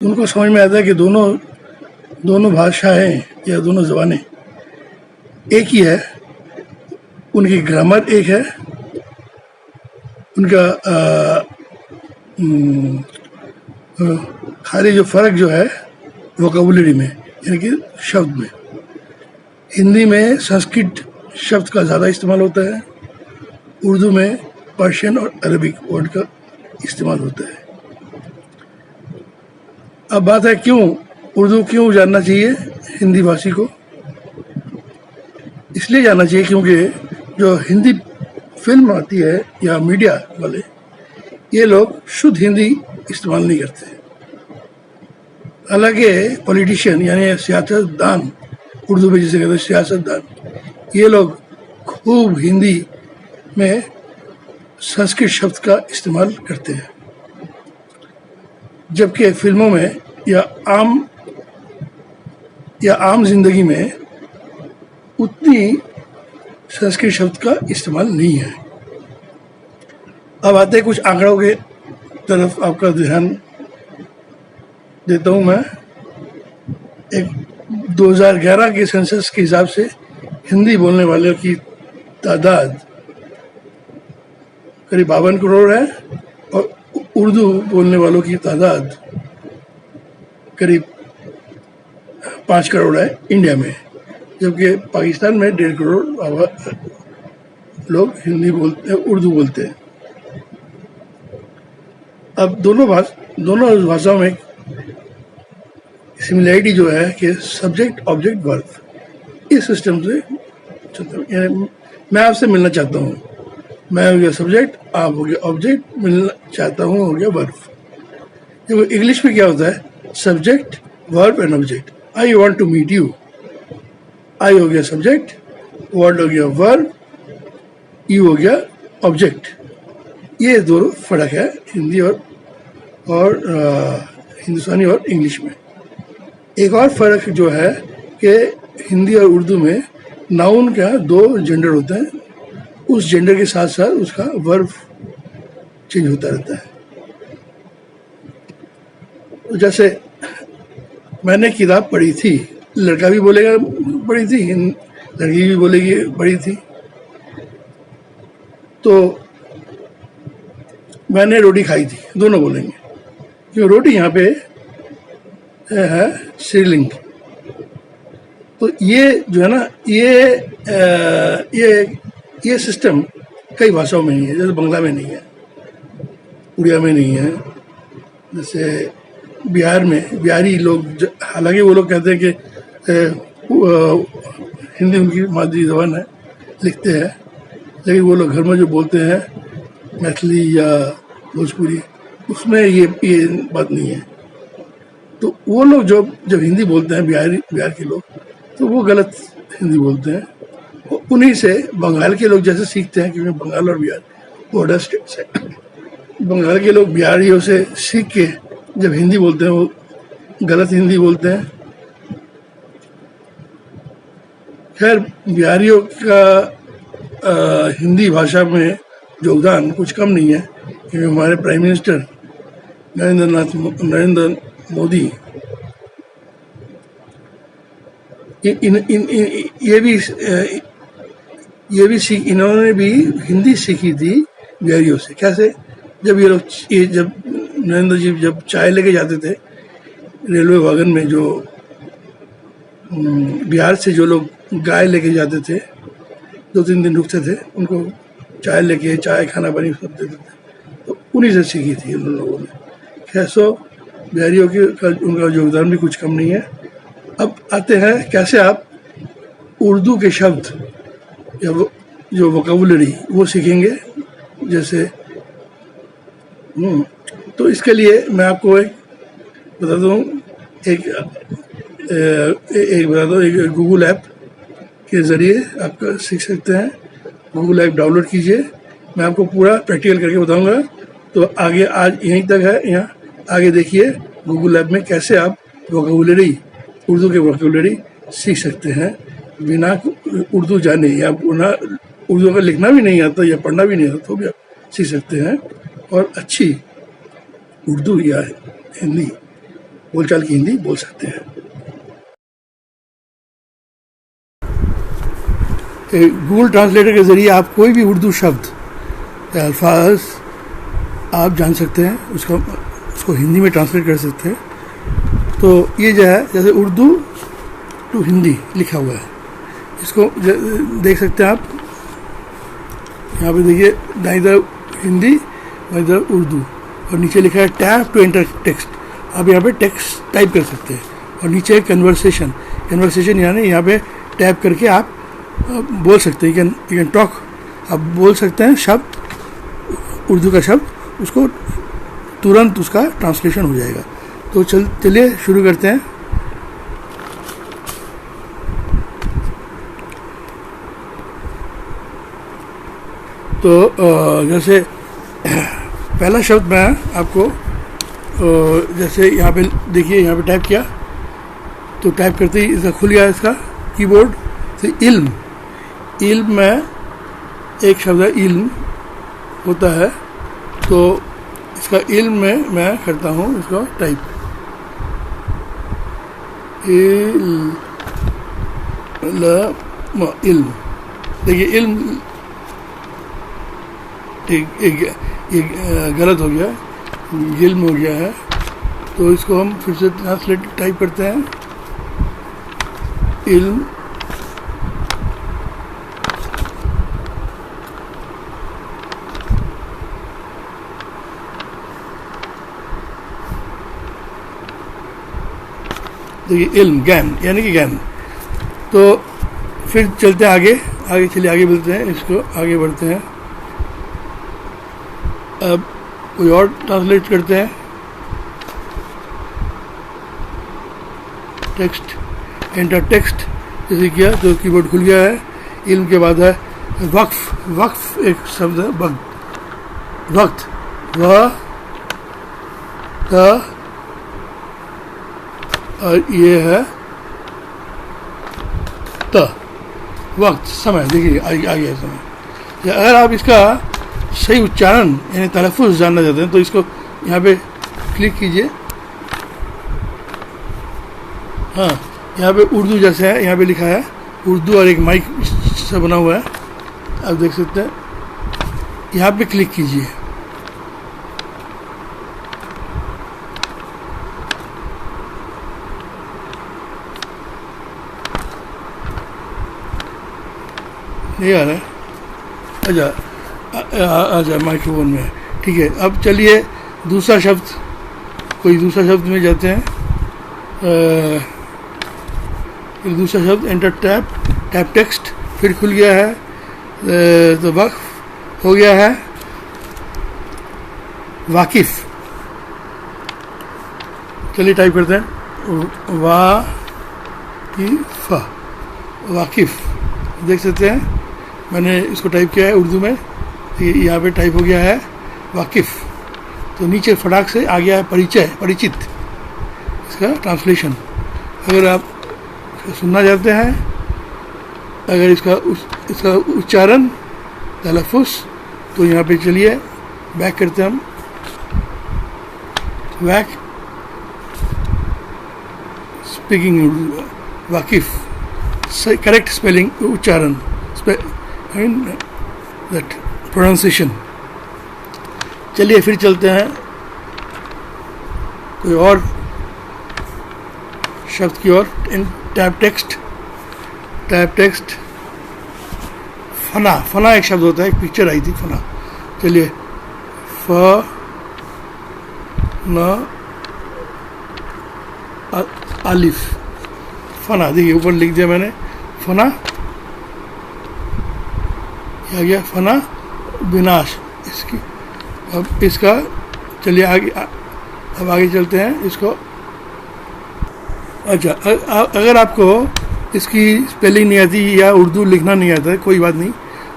उनको समझ में आता है कि दोनों भाषाएं या दोनों ज़बानें एक ही है, उनकी ग्रामर एक है, उनका खाली जो फ़र्क जो है वोकेबुलरी में, यानी कि शब्द में। हिंदी में संस्कृत शब्द का ज़्यादा इस्तेमाल होता है, उर्दू में पर्शियन और अरबिक वर्ड का इस्तेमाल होता है। अब बात है उर्दू क्यों जानना चाहिए हिंदी भाषी को। इसलिए जानना चाहिए क्योंकि जो हिंदी फिल्म आती है या मीडिया वाले, ये लोग शुद्ध हिंदी इस्तेमाल नहीं करते। हालांकि पॉलिटिशियन यानी सियासतदान, उर्दू में जिसे कहते हैं सियासतदान, ये लोग खूब हिंदी में संस्कृत शब्द का इस्तेमाल करते हैं, जबकि फिल्मों में या आम जिंदगी में उतनी संस्कृत शब्द का इस्तेमाल नहीं है। अब आते कुछ आंकड़ों के तरफ आपका ध्यान देता हूँ मैं। एक 2011 के सेंसस के हिसाब से हिंदी बोलने वालों की तादाद करीब 52 करोड़ है और उर्दू बोलने वालों की तादाद करीब 5 करोड़ है इंडिया में, जबकि पाकिस्तान में 1.5 करोड़ लोग हिंदी बोलते हैं, उर्दू बोलते हैं। अब दोनों भाषाओं में सिमिलैरिटी जो है कि सब्जेक्ट ऑब्जेक्ट वर्ब, इस सिस्टम से यानी मैं आपसे मिलना चाहता हूँ, मैं हो गया सब्जेक्ट, आप हो गया ऑब्जेक्ट, मिलना चाहता हूँ हो गया वर्ब। देखो इंग्लिश में क्या होता है, subject verb and object. I want to meet you, I हो गया सब्जेक्ट, वर्ड हो गया वर्ब, यू हो गया ऑब्जेक्ट। ये दोनों फर्क है हिंदी और हिंदुस्तानी और इंग्लिश में। एक और फर्क जो है कि हिंदी और उर्दू में नाउन का 2 जेंडर होते हैं, उस जेंडर के साथ साथ उसका वर्ब चेंज होता रहता है। तो जैसे मैंने किताब पढ़ी थी, लड़का भी बोलेगा पढ़ी थी, लड़की भी बोलेगी पढ़ी थी। तो मैंने रोटी खाई थी, दोनों बोलेंगे, क्यों रोटी यहाँ पे है स्त्रीलिंग। तो ये जो है ना, ये सिस्टम कई भाषाओं में नहीं है। जैसे बंगला में नहीं है, उड़िया में नहीं है, जैसे बिहार में बिहारी लोग, हालांकि वो लोग कहते हैं कि हिंदी उनकी मादरी ज़बान है, लिखते हैं, लेकिन वो लोग घर में जो बोलते हैं मैथिली या भोजपुरी, उसमें ये बात नहीं है। तो वो लोग जब हिंदी बोलते हैं, बिहार के लोग, तो वो गलत हिंदी बोलते हैं। उन्हीं से बंगाल के लोग जैसे सीखते हैं, क्योंकि बंगाल और बिहार बॉर्डर स्टेट्स है। बंगाल के लोग बिहारियों से सीख के जब हिंदी बोलते हैं, वो गलत हिंदी बोलते हैं। खैर, बिहारियों का हिंदी भाषा में योगदान कुछ कम नहीं है, क्योंकि हमारे प्राइम मिनिस्टर नरेंद्र मोदी इन्होंने भी हिंदी सीखी थी बिहारियों से। कैसे? जब जब नरेंद्र जी जब चाय लेके जाते थे रेलवे वागन में, जो बिहार से जो लोग गाय लेके जाते थे, 2-3 दिन रुकते थे, उनको चाय खाना पानी सब देते थे, तो उन्हीं से सीखी थी उन लोगों ने। खैर, बिहारियों उनका योगदान भी कुछ कम नहीं है। अब आते हैं कैसे आप उर्दू के शब्द या जो वोकेबुलरी वो सीखेंगे। जैसे तो इसके लिए मैं आपको एक बता दूँ, एक गूगल ऐप के ज़रिए आप सीख सकते हैं। गूगल ऐप डाउनलोड कीजिए, मैं आपको पूरा प्रैक्टिकल करके बताऊंगा। तो आगे आज यहीं तक है, यहाँ आगे देखिए गूगल ऐप में कैसे आप वोकेबुलरी, उर्दू के वोकेबुलरी सीख सकते हैं बिना उर्दू जाने, या उर्दू का लिखना भी नहीं आता या पढ़ना भी नहीं आता तो भी आप सीख सकते हैं, और अच्छी उर्दू या हिंदी बोलचाल की हिंदी बोल सकते हैं। गूगल ट्रांसलेटर के ज़रिए आप कोई भी उर्दू शब्द या अल्फाज आप जान सकते हैं, उसको हिंदी में ट्रांसलेट कर सकते हैं। तो ये जो है जैसे उर्दू टू हिंदी लिखा हुआ है, इसको देख सकते हैं आप। यहाँ पे देखिए दाईं तरफ हिंदी बाईं तरफ उर्दू, और नीचे लिखा है टैप टू एंटर टेक्स्ट। आप यहाँ पे टेक्स्ट टाइप कर सकते हैं, और नीचे कन्वर्सेशन यानी यहाँ पे टैप करके आप बोल सकते हैं। यू कैन टॉक, आप बोल सकते हैं शब्द, उर्दू का शब्द, उसको तुरंत उसका ट्रांसलेशन हो जाएगा। तो चलिए शुरू करते हैं। तो जैसे पहला शब्द मैं आपको जैसे यहाँ पे देखिए, यहाँ पे टाइप किया तो टाइप करते ही इसका खुल गया इसका कीबोर्ड से इल्म। इल्म में एक शब्द है इल्म होता है, तो इसका इल्म में मैं करता हूँ इसको टाइप इल्म। देखिए इल्म एक गलत हो गया, इल्म हो गया है। तो इसको हम फिर से ट्रांसलेट टाइप करते हैं इल्म। देखिए इल्म ज्ञान यानी कि ज्ञान। तो फिर चलते हैं आगे चलिए आगे बढ़ते हैं, इसको आगे बढ़ते हैं। अब कोई और ट्रांसलेट करते हैं। टेक्स्ट, एंटर टेक्स्ट जैसे किया तो कीबोर्ड खुल गया है। इल्म के बाद है वक्फ। वक्फ एक शब्द है, वक्त, वह का, और ये है त, वक्त, समय। देखिए आ गया समय। या अगर आप इसका सही उच्चारण यानी तलफ़ुज़ जानना चाहते हैं तो इसको यहाँ पे क्लिक कीजिए। हाँ, यहाँ पे उर्दू जैसे है, यहाँ पे लिखा है उर्दू और एक माइक से बना हुआ है, आप देख सकते हैं। यहाँ पे क्लिक कीजिए। नहीं आ रहा है, अच्छा माइक्रोफोन में, ठीक है। अब चलिए दूसरा शब्द, कोई दूसरा शब्द में जाते हैं। दूसरा शब्द एंटर टैप टेक्स्ट, फिर खुल गया है तो वक्फ हो गया है वाकिफ। चलिए टाइप करते हैं वाकिफ। देख सकते हैं मैंने इसको टाइप किया है उर्दू में, यहाँ पे टाइप हो गया है वाकिफ। तो नीचे फटाक से आ गया है परिचित, इसका ट्रांसलेशन। अगर आप सुनना चाहते हैं, अगर इसका उच्चारण तलफ़ुज़, तो यहाँ पे चलिए बैक करते हैं हम। बैक स्पीकिंग वाकिफ, करेक्ट स्पेलिंग, उच्चारण, दैट प्रोनाउंसिएशन। चलिए फिर चलते हैं कोई और शब्द की ओर। टैप टेक्स्ट फना एक शब्द होता है, एक पिक्चर आई थी फना। चलिए आलिफ फना, देखिए ऊपर लिख दिया मैंने फना, क्या गया फना विनाश इसकी। अब इसका चलिए अब आगे चलते हैं इसको। अच्छा, अगर आपको इसकी स्पेलिंग नहीं आती या उर्दू लिखना नहीं आता है, कोई बात नहीं,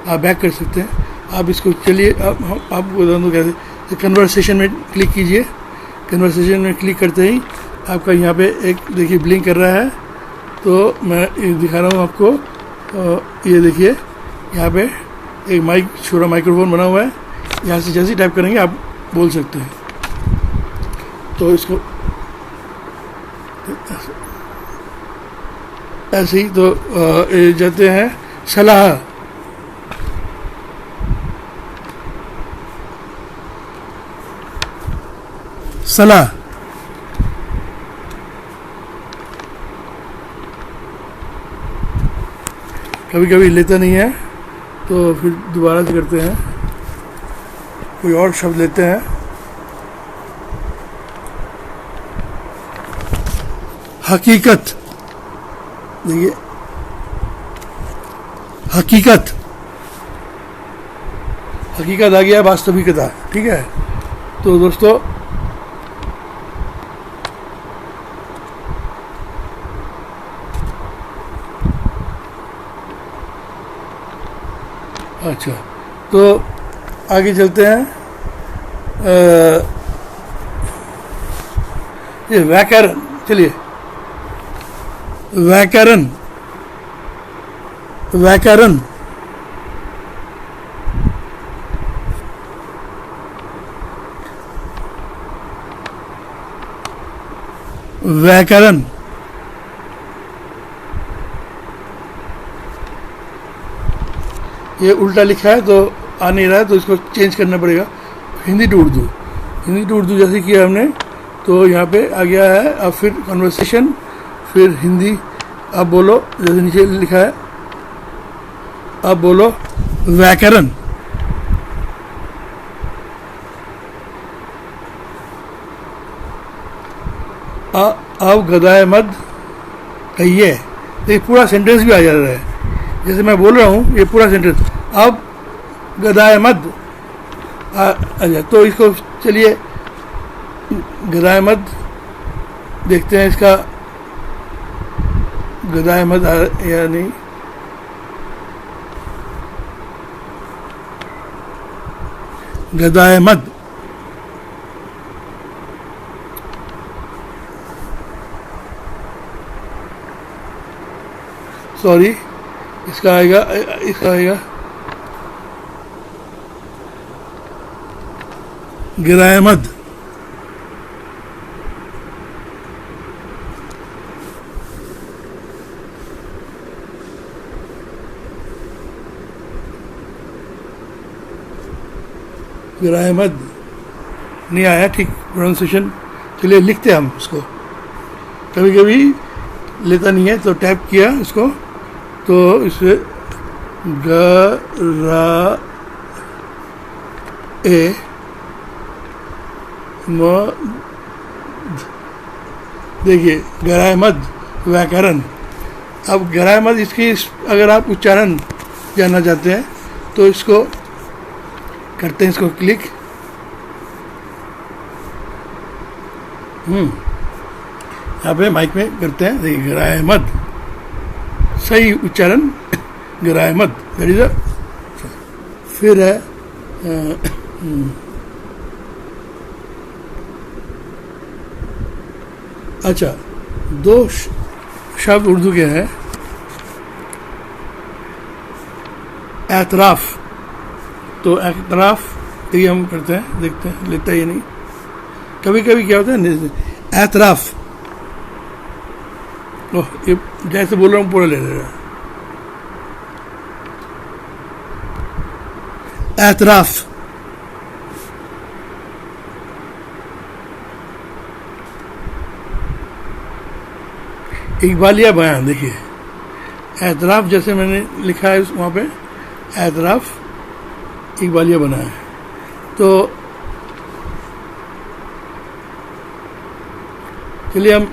आप बैक कर सकते हैं। आप इसको चलिए आपको बता दूँ कैसे। तो कन्वर्सेशन में क्लिक कीजिए। कन्वर्सेशन में क्लिक करते ही आपका यहाँ पे एक देखिए ब्लिंक कर रहा है, तो मैं दिखा रहा हूँ आपको। ये देखिए यहाँ पे एक माइक, छोटा माइक्रोफोन बना हुआ है, यहाँ से जैसे टाइप करेंगे आप बोल सकते हैं। तो इसको ऐसे ही तो ये जाते हैं सलाह, सलाह, कभी कभी लेता नहीं है तो फिर दोबारा से करते हैं, कोई और शब्द लेते हैं। हकीकत, देखिए हकीकत, हकीकत आ गया, वास्तविकता, ठीक है। तो दोस्तों अच्छा, तो आगे चलते हैं। ये व्याकरण, चलिए व्याकरण, व्याकरण, व्याकरण, ये उल्टा लिखा है तो आ नहीं रहा है, तो इसको चेंज करना पड़ेगा। हिंदी टू उर्दू, हिंदी टू उर्दू जैसे किया हमने, तो यहाँ पे आ गया है। अब फिर कन्वर्सेशन, फिर हिंदी, अब बोलो जैसे नीचे लिखा है, अब बोलो व्याकरण। अब गदाए मद कहिए, देखिए पूरा सेंटेंस भी आ जा रहा है, जैसे मैं बोल रहा हूँ ये पूरा सेंटेंस। अब गदाए मद अच्छा, तो इसको चलिए गदाए मद देखते हैं, इसका गदाए मद या नहीं। गदाए मद, सॉरी, इसका आएगा, इसका आएगा गिराए मद। गिराए मद नहीं आया ठीक प्रोनाउंसिएशन, चलिए लिखते हैं हम उसको। कभी कभी लेता नहीं है तो टैप किया इसको, तो इसे ग रा ए म, देखिए गराए मद व्याकरण। अब गराए मद, इसकी अगर आप उच्चारण जानना चाहते हैं तो इसको करते हैं, इसको क्लिक। यहाँ पे माइक में करते हैं, देखिए गराए मद, सही उच्चारण गराए मद, दैट इज। फिर है अच्छा, दो शब्द उर्दू के हैं, एतराफ़। तो एतराफ़ ये हम करते हैं, देखते हैं लेता ही नहीं। कभी कभी क्या होता है, एतराफ़, ओह ये जैसे बोल रहा हूँ पूरा ले रहा है। एतराफ़, इकबालिया बयान, देखिए एतराफ़ जैसे मैंने लिखा है वहाँ पे, एतराफ़ इकबालिया बना है। तो चलिए हम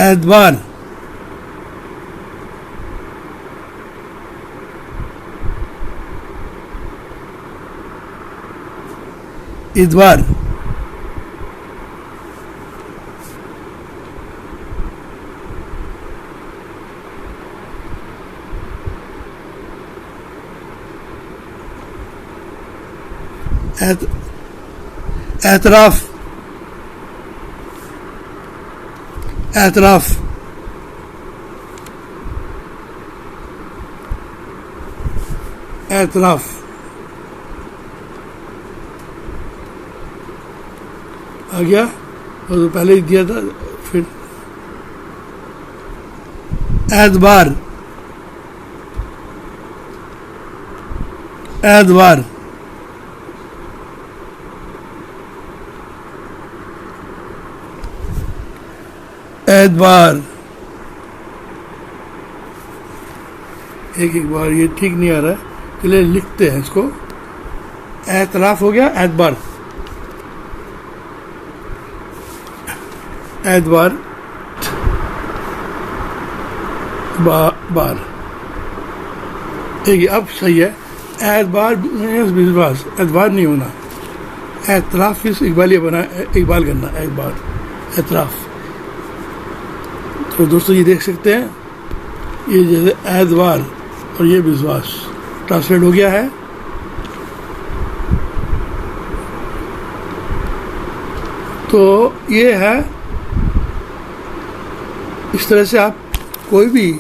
एतबार, इतबार, एतराफ़, एतराफ़, एतराफ, आ गया, और तो पहले ही दिया था। फिर एतबार, एतबार, एतबार, एक बार ये ठीक नहीं आ रहा है, चलिए लिखते हैं इसको। एतराफ हो गया, एतबार, एतबार, बार, ठीक है, अब सही है। एतबार विश्वास, एतबार नहीं होना, एतराफ इस इकबाल बना, इकबाल करना, एतबार, एतराफ। तो दोस्तों ये देख सकते हैं, ये जैसे एतबार और ये विश्वास ट्रांसलेट हो गया है। तो ये है, इस तरह से आप कोई भी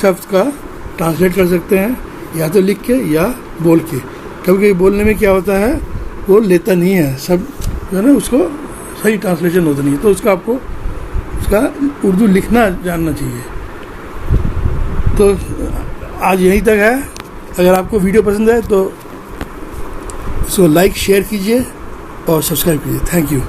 शब्द का ट्रांसलेट कर सकते हैं, या तो लिख के या बोल के। क्योंकि बोलने में क्या होता है, वो लेता नहीं है, सब जो है ना उसको सही ट्रांसलेशन होता नहीं है, तो उसका आपको उसका उर्दू लिखना जानना चाहिए। तो आज यहीं तक है। अगर आपको वीडियो पसंद है तो इसको लाइक शेयर कीजिए और सब्सक्राइब कीजिए। Thank you.